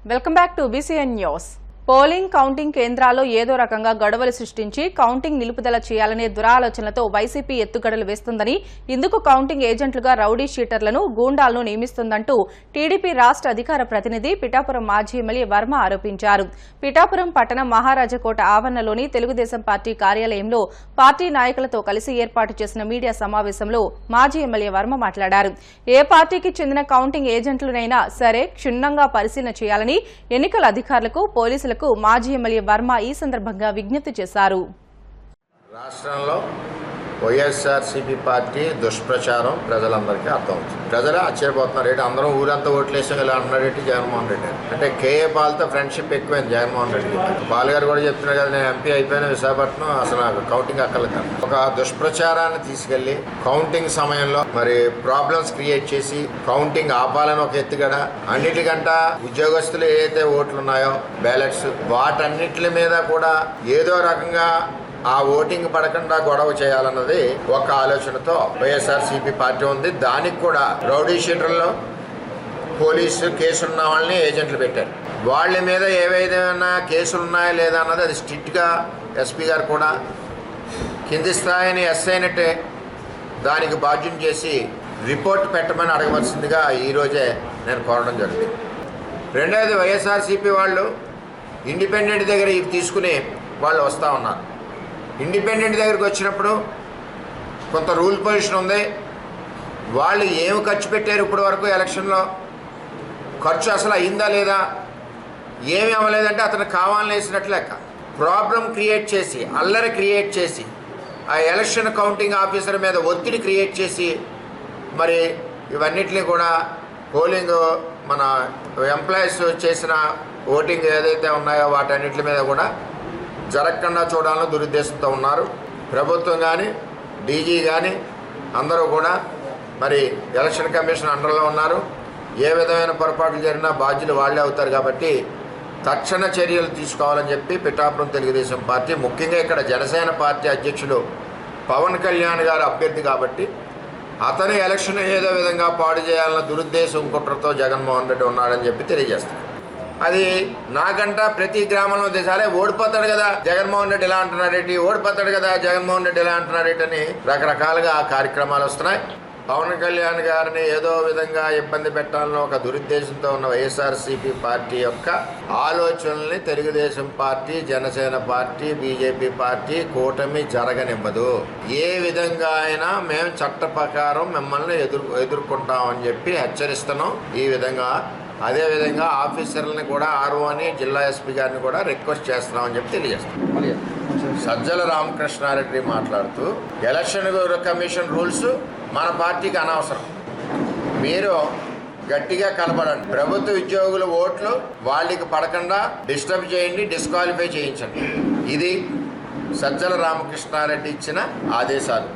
Welcome back to BCN news. Polling counting కేంద్రాల్లో ఏదో రకంగా గొడవలు సృష్టించి కౌంటింగ్ నిలుపుదల చేయాలనే దురాలోచనతో వైసీపీ ఎత్తుగడలు వేస్తుందని, ఇందుకు కౌంటింగ్ ఏజెంట్లుగా రౌడీ షీటర్లను, గూండాలను నియమిస్తుందంటూ టీడీపీ రాష్ట్ర అధికార ప్రతినిధి పిఠాపురం మాజీ ఎమ్మెల్యే వర్మ ఆరోపించారు. పిఠాపురం పట్టణం మహారాజకోట ఆవరణలోని తెలుగుదేశం పార్టీ కార్యాలయంలో పార్టీ నాయకులతో కలిసి ఏర్పాటు చేసిన మీడియా సమావేశంలో మాజీ ఎమ్మెల్యే వర్మ మాట్లాడారు. ఏ పార్టీకి చెందిన కౌంటింగ్ ఏజెంట్లనైనా సరే క్షుణ్ణంగా పరిశీలన చేయాలని ఎన్నికల అధికారులకు, పోలీసులకు మాజీ ఎమ్మెల్యే వర్మ ఈ సందర్భంగా విజ్ఞప్తి చేశారు. రాష్ట్రంలో వైఎస్ఆర్సీపీ పార్టీ దుష్ప్రచారం ప్రజలందరికీ అర్థమవుతుంది. ప్రజలు ఆశ్చర్యపోతున్నారు. ఏంటి అందరం ఊరంతా ఓట్లేసాం ఇలా అంటున్నారేంటి జగన్మోహన్ రెడ్డి అంటే కేఏ పాల్తో ఫ్రెండ్షిప్ ఎక్కువైంది జగన్మోహన్ రెడ్డి. పాల్ గారు కూడా చెప్తున్నారు కదా, నేను ఎంపీ అయిపోయిన విశాఖపట్నం అసలు నాకు కౌంటింగ్ అక్కర్లేదు. ఒక దుష్ప్రచారాన్ని తీసుకెళ్లి కౌంటింగ్ సమయంలో మరి ప్రాబ్లమ్స్ క్రియేట్ చేసి కౌంటింగ్ ఆపాలని ఒక ఎత్తుగడ, అన్నిటికంట ఉద్యోగస్తులు ఏదైతే ఓట్లు ఉన్నాయో బ్యాలెట్స్ వాటన్నిటి మీద కూడా ఏదో రకంగా ఆ ఓటింగ్ పడకుండా గొడవ చేయాలన్నది ఒక ఆలోచనతో వైఎస్ఆర్సీపీ పార్టీ ఉంది. దానికి కూడా రౌడీ షీటర్లో పోలీసు కేసులున్న వాళ్ళని ఏజెంట్లు పెట్టారు. వాళ్ళ మీద ఏవైనా కేసులు ఉన్నాయా లేదా అన్నది అది స్ట్రిక్ట్గా ఎస్పీ గారు కూడా కింది స్థాయిని ఎస్ఐనట్టే దానికి బాధ్యం చేసి రిపోర్ట్ పెట్టమని అడగవలసిందిగా ఈరోజే నేను కోరడం జరిగింది. రెండవది, వైఎస్ఆర్సీపీ వాళ్ళు ఇండిపెండెంట్ దగ్గర ఇవి తీసుకుని వాళ్ళు వస్తూ ఉన్నారు. ఇండిపెండెంట్ దగ్గరికి వచ్చినప్పుడు కొంత రూల్ పొజిషన్ ఉంది. వాళ్ళు ఏమి ఖర్చు పెట్టారు ఇప్పటి వరకు ఎలక్షన్లో, ఖర్చు అసలు అయిందా లేదా, ఏమి అవ్వలేదంటే అతను కావాలని వేసినట్లు లెక్క. ప్రాబ్లం క్రియేట్ చేసి, అల్లరి క్రియేట్ చేసి, ఆ ఎలక్షన్ కౌంటింగ్ ఆఫీసర్ మీద ఒత్తిడి క్రియేట్ చేసి మరి ఇవన్నిటిని కూడా పోలింగ్ మన ఎంప్లాయీస్ చేసిన ఓటింగ్ ఏదైతే ఉన్నాయో వాటన్నిటి మీద కూడా జరగకుండా చూడాలని దురుద్దేశంతో ఉన్నారు. ప్రభుత్వం కానీ డీజీ కానీ అందరూ కూడా మరి ఎలక్షన్ కమిషన్ అండర్లో ఉన్నారు. ఏ విధమైన పొరపాట్లు జరిగినా బాధ్యులు వాళ్ళే అవుతారు. కాబట్టి తక్షణ చర్యలు తీసుకోవాలని చెప్పి పిఠాపురం తెలుగుదేశం పార్టీ, ముఖ్యంగా ఇక్కడ జనసేన పార్టీ అధ్యక్షులు పవన్ కళ్యాణ్ గారు అభ్యర్థి కాబట్టి అతను ఎలక్షన్ ఏదో విధంగా పాడు చేయాలన్న దురుద్దేశం కుట్రతో జగన్మోహన్ రెడ్డి ఉన్నాడని చెప్పి తెలియజేస్తారు. అది నాకంట ప్రతి గ్రామంలో దేశాలే ఓడిపోతాడు కదా జగన్మోహన్ రెడ్డి ఇలా అంటున్నారేంటి, ఓడిపోతాడు కదా జగన్మోహన్ రెడ్డి ఇలా అంటున్నారేంటి అని రకరకాలుగా ఆ కార్యక్రమాలు వస్తున్నాయి. పవన్ కళ్యాణ్ గారిని ఏదో విధంగా ఇబ్బంది పెట్టాలని ఒక దురుద్దేశంతో ఉన్న వైఎస్ఆర్సీపీ పార్టీ యొక్క ఆలోచనల్ని Telugu Desam party, Janasena party, BJP party కూటమి జరగనివ్వదు. ఏ విధంగా అయినా మేము చట్ట ప్రకారం మిమ్మల్ని ఎదుర్కొంటామని చెప్పి హెచ్చరిస్తున్నాం. ఈ విధంగా అదేవిధంగా ఆఫీసర్లని కూడా ఆర్ఓని, జిల్లా ఎస్పీ గారిని కూడా రిక్వెస్ట్ చేస్తున్నామని చెప్పి తెలియజేస్తాం. సజ్జల రామకృష్ణారెడ్డి మాట్లాడుతూ ఎలక్షన్ కమిషన్ రూల్స్ మన పార్టీకి అనవసరం, మీరు గట్టిగా కలపడండి, ప్రభుత్వ ఉద్యోగుల ఓట్లు వాళ్ళకి పడకుండా డిస్టర్బ్ చేయండి, డిస్క్వాలిఫై చేయించండి. ఇది సజ్జల రామకృష్ణారెడ్డి ఇచ్చిన ఆదేశాలు.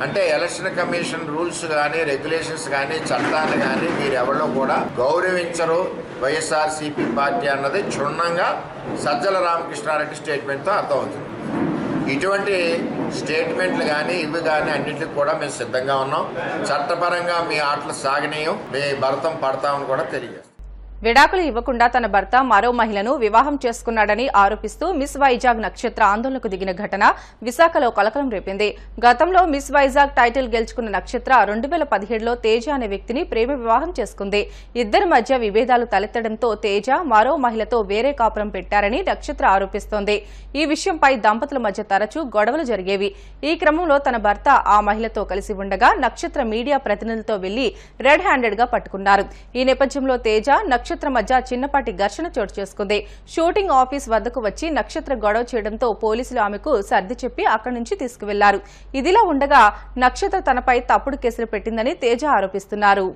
అంటే ఎలక్షన్ కమిషన్ రూల్స్ కానీ, రెగ్యులేషన్స్ కానీ, చట్టాన్ని కానీ మీరెవరో కూడా గౌరవించరు వైఎస్ఆర్సీపీ పార్టీ అన్నది క్షుణ్ణంగా సజ్జల రామకృష్ణారెడ్డి స్టేట్మెంట్తో అర్థమవుతుంది. ఇటువంటి స్టేట్మెంట్లు కానీ ఇవి కానీ అన్నింటికి కూడా మేము సిద్ధంగా ఉన్నాం. చట్టపరంగా మీ ఆటలు సాగనీయం, మీ భరతం పడతామని కూడా తెలియజేస్తాం. విడాకులు ఇవ్వకుండా తన భర్త మరో మహిళను వివాహం చేసుకున్నాడని ఆరోపిస్తూ మిస్ వైజాగ్ నక్షత్ర ఆందోళనకు దిగిన ఘటన విశాఖలో కలకలం రేపింది. గతంలో మిస్ వైజాగ్ టైటిల్ గెలుచుకున్న నక్షత్ర 2017లో తేజ అనే వ్యక్తిని ప్రేమ వివాహం చేసుకుంది. ఇద్దరి మధ్య విభేదాలు తలెత్తడంతో తేజ మరో మహిళతో వేరే కాపురం పెట్టారని నక్షత్ర ఆరోపిస్తోంది. ఈ విషయంపై దంపతుల మధ్య తరచూ గొడవలు జరిగేవి. ఈ క్రమంలో తన భర్త ఆ మహిళతో కలిసి ఉండగా నక్షత్ర మీడియా ప్రతినిధులతో వెళ్లి రెడ్ హ్యాండెడ్ గా పట్టుకున్నారు. ఈ నేపథ్యంలో తేజ నక్షత్ర మధ్య చిన్నపాటి ఘర్షణ చోటు చేసుకుంది. షూటింగ్ ఆఫీస్ వద్దకు వచ్చి నక్షత్ర గొడవ చేయడంతో పోలీసులు ఆమెకు సర్ది చెప్పి అక్కడి నుంచి తీసుకువెళ్లారు. ఇదిలా ఉండగా నక్షత్ర తనపై తప్పుడు కేసులు పెట్టిందని తేజ ఆరోపిస్తున్నారు.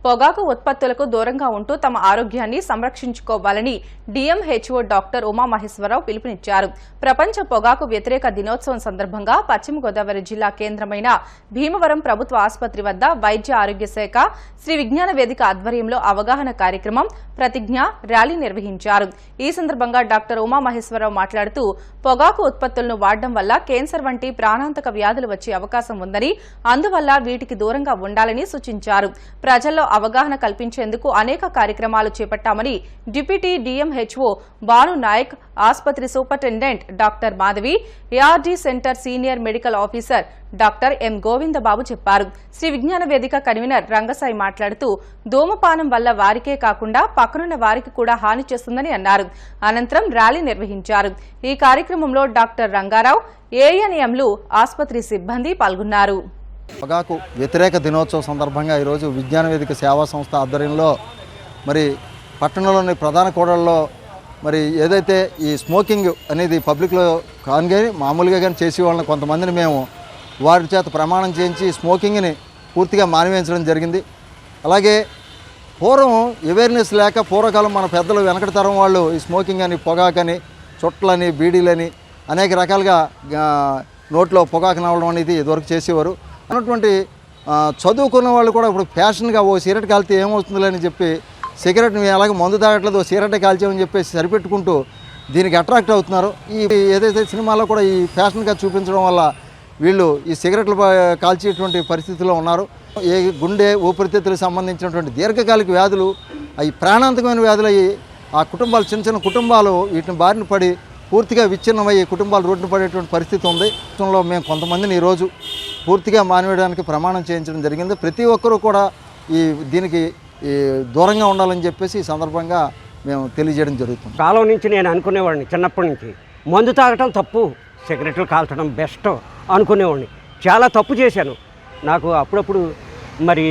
పొగాకు ఉత్పత్తులకు దూరంగా ఉంటూ తమ ఆరోగ్యాన్ని సంరక్షించుకోవాలని డిఎంహెచ్ఓ డాక్టర్ ఉమామహేశ్వరరావు పిలుపునిచ్చారు. ప్రపంచ పొగాకు వ్యతిరేక దినోత్సవం సందర్భంగా పశ్చిమ గోదావరి జిల్లా కేంద్రమైన భీమవరం ప్రభుత్వ ఆసుపత్రి వద్ద వైద్య ఆరోగ్య శాఖ శ్రీ విజ్ఞాన వేదిక ఆధ్వర్యంలో అవగాహన కార్యక్రమం, ప్రతిజ్ఞ ర్యాలీ నిర్వహించారు. ఈ సందర్భంగా డాక్టర్ ఉమామహేశ్వరరావు మాట్లాడుతూ పొగాకు ఉత్పత్తులను వాడడం వల్ల కేన్సర్ వంటి ప్రాణాంతక వ్యాధులు వచ్చే అవకాశం ఉందని, అందువల్ల వీటికి దూరంగా ఉండాలని సూచించారు. ప్రజల్లో అవగాహన కల్పించేందుకు అనేక కార్యక్రమాలు చేపట్టామని డిప్యూటీ డీఎంహెచ్ఓ భాను నాయక్, ఆసుపత్రి superintendent doctor Madhavi, ARD centre senior medical officer doctor M Govindababu చెప్పారు. శ్రీ విజ్ఞాన వేదిక కన్వీనర్ రంగసాయి మాట్లాడుతూ ధూమపానం వల్ల వారికే కాకుండా పక్కనున్న వారికి కూడా హాని చేస్తుందని అన్నారు. అనంతరం ర్యాలీ నిర్వహించారు. ఈ కార్యక్రమంలో డాక్టర్ రంగారావు, ఏఎన్ఎంలు, ఆసుపత్రి సిబ్బంది పాల్గొన్నారు. పొగాకు వ్యతిరేక దినోత్సవం సందర్భంగా ఈరోజు విజ్ఞాన వేదిక సేవా సంస్థ ఆధ్వర్యంలో మరి పట్టణంలోని ప్రధాన కూడళ్లలో మరి ఏదైతే ఈ స్మోకింగ్ అనేది పబ్లిక్లో కానీ మామూలుగా కానీ చేసే వాళ్ళని కొంతమందిని మేము వారి చేత ప్రమాణం చేయించి స్మోకింగ్ని పూర్తిగా మానివేయించడం జరిగింది. అలాగే పూర్వం అవేర్నెస్ లేక పూర్వకాలం మన పెద్దలు వెనకటి తరం వాళ్ళు ఈ స్మోకింగ్ అని, పొగాకని, చుట్లని, బీడీలని అనేక రకాలుగా నోట్లో పొగాకు నవ్వడం అనేది ఇదివరకు చేసేవారు. అన్నటువంటి చదువుకున్న వాళ్ళు కూడా ఇప్పుడు ఫ్యాషన్గా ఓ సిగరెట్ కాల్తే ఏమవుతుందని చెప్పి సిగరెట్ని అలాగే మందు తాగట్లేదు, ఓ సిగరెట్ కాల్చామని చెప్పేసి సరిపెట్టుకుంటూ దీనికి అట్రాక్ట్ అవుతున్నారు. ఈ ఏదైతే సినిమాలో కూడా ఈ ఫ్యాషన్గా చూపించడం వల్ల వీళ్ళు ఈ సిగరెట్లు కాల్చేటువంటి పరిస్థితిలో ఉన్నారు. ఏ గుండె, ఊపిరితిత్తులకు సంబంధించినటువంటి దీర్ఘకాలిక వ్యాధులు, అవి ప్రాణాంతకమైన వ్యాధులు అయ్యి ఆ కుటుంబాలు, చిన్న చిన్న కుటుంబాలు వీటిని బారిన పడి పూర్తిగా విచ్ఛిన్నమయ్యి కుటుంబాలు రోడ్డున పడేటువంటి పరిస్థితి ఉంది. మేము కొంతమందిని ఈరోజు పూర్తిగా మానివేయడానికి ప్రమాణం చేయించడం జరిగింది. ప్రతి ఒక్కరూ కూడా దీనికి దూరంగా ఉండాలని చెప్పేసి ఈ సందర్భంగా మేము తెలియజేయడం జరుగుతుంది. కాలం నుంచి నేను అనుకునేవాడిని, చిన్నప్పటి నుంచి మందు తాగటం తప్పు, సిగరెట్లు కాల్చడం బెస్ట్ అనుకునేవాడిని. చాలా తప్పు చేశాను. నాకు అప్పుడప్పుడు మరి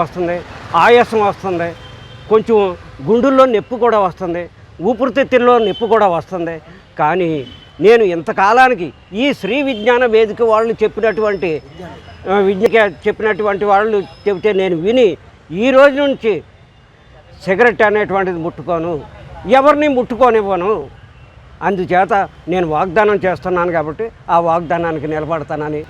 వస్తుంది, ఆయాసం వస్తుంది, కొంచెం గుండెల్లో నొప్పి కూడా వస్తుంది, ఊపిరితిత్తుల్లో నొప్పి కూడా వస్తుంది. కానీ నేను ఇంతకాలానికి ఈ శ్రీ విజ్ఞాన వేదిక వాళ్ళు చెప్పినటువంటి వాళ్ళు చెబితే నేను విని ఈ రోజు నుంచి సిగరెట్ అనేటువంటిది ముట్టుకోను, ఎవరిని ముట్టుకోనివ్వను. అందుచేత నేను వాగ్దానం చేస్తున్నాను కాబట్టి ఆ వాగ్దానానికి నిలబడతానని.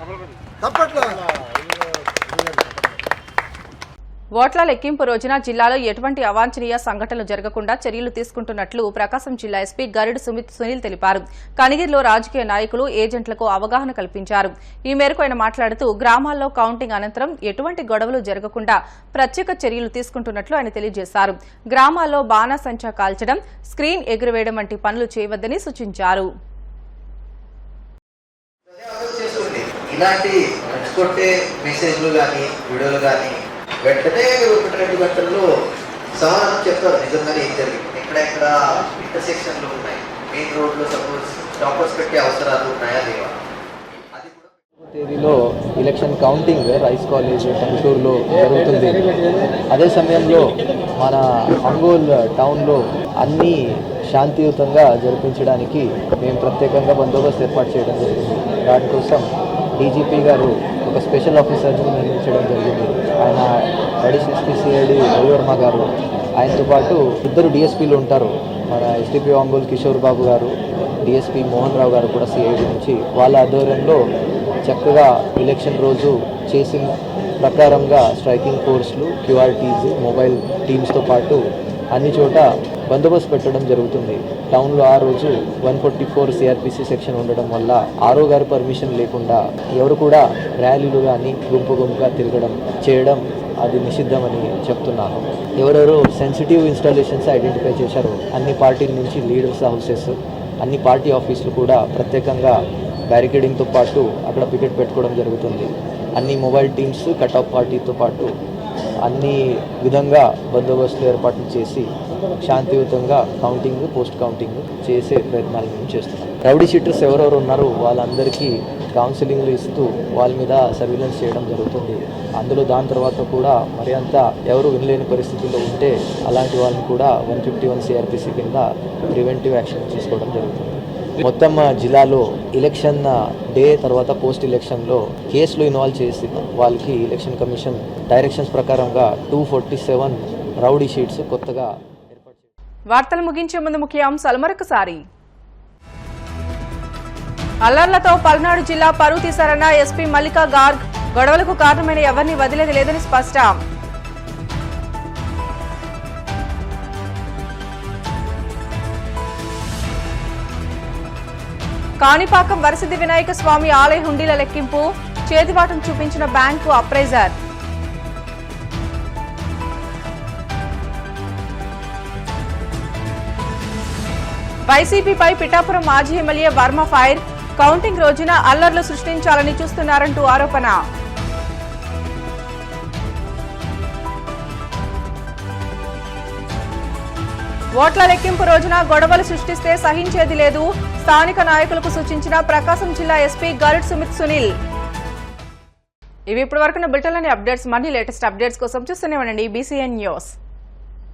ఓట్ల లెక్కింపు రోజున జిల్లాలో ఎటువంటి అవాంఛనీయ సంఘటనలు జరగకుండా చర్యలు తీసుకుంటున్నట్లు ప్రకాశం జిల్లా ఎస్పీ గరుడు సునీల్ తెలిపారు. కనిగిరిలో రాజకీయ నాయకులు, ఏజెంట్లకు అవగాహన కల్పించారు. ఈ మేరకు ఆయన మాట్లాడుతూ గ్రామాల్లో కౌంటింగ్ అనంతరం ఎటువంటి గొడవలు జరగకుండా ప్రత్యేక చర్యలు తీసుకుంటున్నట్లు ఆయన తెలియజేశారు. గ్రామాల్లో బాణాసంచా కాల్చడం, స్క్రీన్ ఎగురవేయడం వంటి పనులు చేయవద్దని సూచించారు. ఇలాంటి రెచ్చగొట్టే మెసేజ్లు కానీ, వీడియోలు కానీ వెంటనే 1-2 గంటల్లో సమాధానం చెప్తారు. నిజంగానే ఏం జరిగింది, ఎక్కడెక్కడ ఇంటర్సెక్షన్లు ఉన్నాయి, మెయిన్ రోడ్లో సపోజ్ స్టాపర్స్ పెట్టే అవసరాలు ఉన్నాయా లేవా. తేదీలో ఎలక్షన్ కౌంటింగ్ రైస్ కాలేజ్ టంగుటూరులో జరుగుతుంది. అదే సమయంలో మన ఒంగోలు టౌన్లో అన్నీ శాంతియుతంగా జరిపించడానికి మేము ప్రత్యేకంగా బందోబస్తు ఏర్పాటు చేయడం జరిగింది. దానికోసం డీజీపీ గారు ఒక స్పెషల్ ఆఫీసర్ని నియమించడం జరిగింది. ఆయన అడిషనల్ ఎస్పీ సిఐడి రవివర్మ గారు, ఆయనతో పాటు 2 డిఎస్పీలు ఉంటారు. మన ఎస్డిపి ఒంగోలు కిషోర్ బాబు గారు, డిఎస్పీ మోహన్ రావు గారు కూడా సిఐడి నుంచి. వాళ్ళ ఆధ్వర్యంలో చక్కగా ఎలక్షన్ రోజు చేసిన ప్రకారంగా స్ట్రైకింగ్ ఫోర్స్లు, క్యూఆర్టీస్, మొబైల్ టీమ్స్తో పాటు అన్ని చోట బందోబస్తు పెట్టడం జరుగుతుంది. టౌన్లో ఆ రోజు 144 సిఆర్పిసి సెక్షన్ ఉండడం వల్ల ఆర్ఓ గారి పర్మిషన్ లేకుండా ఎవరు కూడా ర్యాలీలు కానీ గుంపుగా తిరగడం చేయడం అది నిషిద్ధమని చెప్తున్నాను. ఎవరెవరు సెన్సిటివ్ ఇన్స్టాలేషన్స్ ఐడెంటిఫై చేశారో అన్ని పార్టీల నుంచి లీడర్స్ హౌసెస్, అన్ని పార్టీ ఆఫీసులు కూడా ప్రత్యేకంగా బ్యారికేడింగ్తో పాటు అక్కడ పికెట్ పెట్టుకోవడం జరుగుతుంది. అన్ని మొబైల్ టీమ్స్, కట్ ఆఫ్ పార్టీతో పాటు అన్ని విధంగా బందోబస్తు ఏర్పాట్లు చేసి శాంతియుతంగా కౌంటింగ్, పోస్ట్ కౌంటింగ్ చేసే ప్రయత్నాలు మేము చేస్తున్నాం. రౌడీ షీటర్స్ ఎవరెవరు ఉన్నారో వాళ్ళందరికీ కౌన్సిలింగ్లు ఇస్తూ వాళ్ళ మీద సర్విలెన్స్ చేయడం జరుగుతుంది. అందులో దాని తర్వాత కూడా మరి అంతా ఎవరు వినలేని పరిస్థితుల్లో ఉంటే అలాంటి వాళ్ళని కూడా 151 సిఆర్పిసి కింద ప్రివెంటివ్ యాక్షన్ తీసుకోవడం జరుగుతుంది. మొత్తం జిల్లాలో ఎలక్షన్ డే తర్వాత పోస్ట్ ఎలక్షన్లో కేసులు ఇన్వాల్వ్ చేసి వాళ్ళకి ఎలక్షన్ కమిషన్ డైరెక్షన్స్ ప్రకారంగా 247 రౌడీ షీట్స్ కొత్తగా ఏర్పాటు చేశారు. వార్తలు ముగించే ముందు ముఖ్య అంశాలు మరొకసారి. అల్లర్లతో పల్నాడు జిల్లా పరువు తీశారన్న ఎస్పీ మల్లికా గార్గ్. గొడవలకు కారణమైన ఎవరిని వదిలేది లేదని స్పష్టం. కాణిపాకం వరసిద్ధి వినాయక స్వామి ఆలయ హుండీల లెక్కింపు. చేతివాటం చూపించిన బ్యాంకు అప్రైజర్. వైసీపీపై పిఠాపురం మాజీ ఎమ్మెల్యే వర్మ ఫైర్. కౌంటింగ్ రోజున అల్లర్లు సృష్టించాలని చూస్తున్నారంటూ ఆరోపణ. ఓట్ల లెక్కింపు రోజున గొడవలు సృష్టిస్తే సహించేది లేదు. స్థానిక నాయకులకు సూచించిన ప్రకాశం జిల్లా ఎస్పీ గరుడ్ సుమిత్ సునీల్. ఇవి ఇప్పటివరకు బులెటిన్లోని అప్డేట్స్. మళ్ళీ లేటెస్ట్ అప్డేట్స్ కోసం చూస్తూనే ఉండండి BCN న్యూస్.